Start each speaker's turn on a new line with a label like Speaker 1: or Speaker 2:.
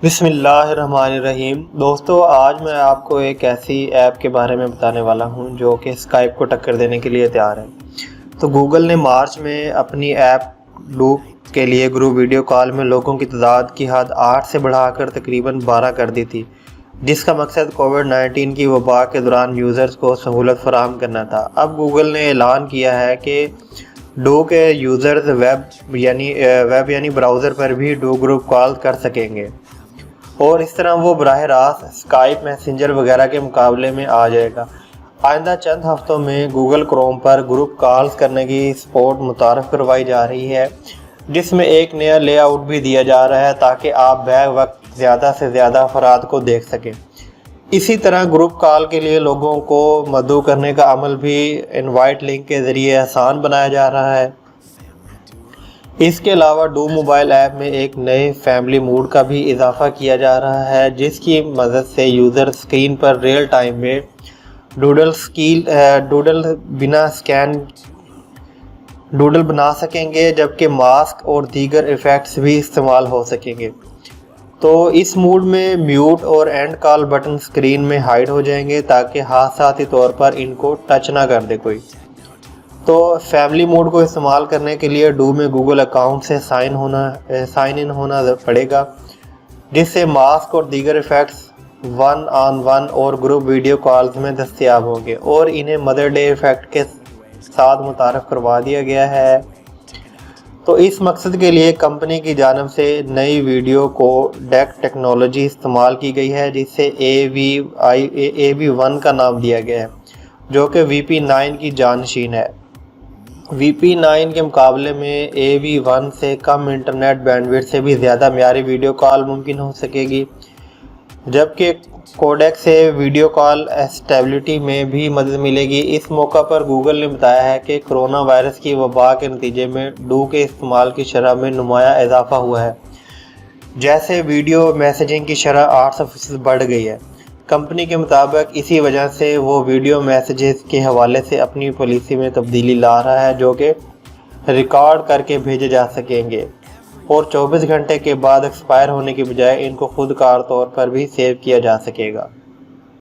Speaker 1: بسم اللہ الرحمن الرحیم۔ دوستو، آج میں آپ کو ایک ایسی ایپ کے بارے میں بتانے والا ہوں جو کہ اسکائپ کو ٹکر دینے کے لیے تیار ہے۔ تو گوگل نے مارچ میں اپنی ایپ ڈوک کے لیے گروپ ویڈیو کال میں لوگوں کی تعداد کی حد 8 سے بڑھا کر تقریباً 12 کر دی تھی، جس کا مقصد کووڈ-19 کی وبا کے دوران یوزرز کو سہولت فراہم کرنا تھا۔ اب گوگل نے اعلان کیا ہے کہ ڈو کے یوزرز ویب یعنی براؤزر پر بھی ڈو گروپ کال کر سکیں گے، اور اس طرح وہ براہ راست اسکائپ، میسنجر وغیرہ کے مقابلے میں آ جائے گا۔ آئندہ چند ہفتوں میں گوگل کروم پر گروپ کالز کرنے کی سپورٹ متعارف کروائی جا رہی ہے، جس میں ایک نیا لے آؤٹ بھی دیا جا رہا ہے تاکہ آپ بیک وقت زیادہ سے زیادہ افراد کو دیکھ سکیں۔ اسی طرح گروپ کال کے لیے لوگوں کو مدعو کرنے کا عمل بھی انوائٹ لنک کے ذریعے آسان بنایا جا رہا ہے۔ اس کے علاوہ ڈو موبائل ایپ میں ایک نئے فیملی موڈ کا بھی اضافہ کیا جا رہا ہے، جس کی مدد سے یوزر اسکرین پر ریئل ٹائم میں ڈوڈل بنا سکیں گے، جبکہ ماسک اور دیگر ایفیکٹس بھی استعمال ہو سکیں گے۔ تو اس موڈ میں میوٹ اور اینڈ کال بٹن اسکرین میں ہائیڈ ہو جائیں گے تاکہ حادثاتی طور پر ان کو ٹچ نہ کر دے کوئی۔ تو فیملی موڈ کو استعمال کرنے کے لیے ڈو میں گوگل اکاؤنٹ سے سائن ان ہونا پڑے گا، جس سے ماسک اور دیگر ایفیکٹس 1-on-1 اور گروپ ویڈیو کالز میں دستیاب ہوں گے، اور انہیں مدر ڈے ایفیکٹ کے ساتھ متعارف کروا دیا گیا ہے۔ تو اس مقصد کے لیے کمپنی کی جانب سے نئی ویڈیو کو ڈیک ٹیکنالوجی استعمال کی گئی ہے، جس سے AV1 کا نام دیا گیا ہے، جو کہ VP9 کی جانشین ہے۔ VP9 کے مقابلے میں AV1 سے کم انٹرنیٹ بینڈ وڈتھ سے بھی زیادہ معیاری ویڈیو کال ممکن ہو سکے گی، جبکہ کوڈیک سے ویڈیو کال اسٹیبلٹی میں بھی مدد ملے گی۔ اس موقع پر گوگل نے بتایا ہے کہ کرونا وائرس کی وبا کے نتیجے میں ڈو کے استعمال کی شرح میں نمایاں اضافہ ہوا ہے، جیسے ویڈیو میسیجنگ کی شرح 800% بڑھ گئی ہے۔ کمپنی کے مطابق اسی وجہ سے وہ ویڈیو میسیجز کے حوالے سے اپنی پالیسی میں تبدیلی لا رہا ہے، جو کہ ریکارڈ کر کے بھیجے جا سکیں گے اور 24 گھنٹے کے بعد ایکسپائر ہونے کی بجائے ان کو خود کار طور پر بھی سیو کیا جا سکے گا۔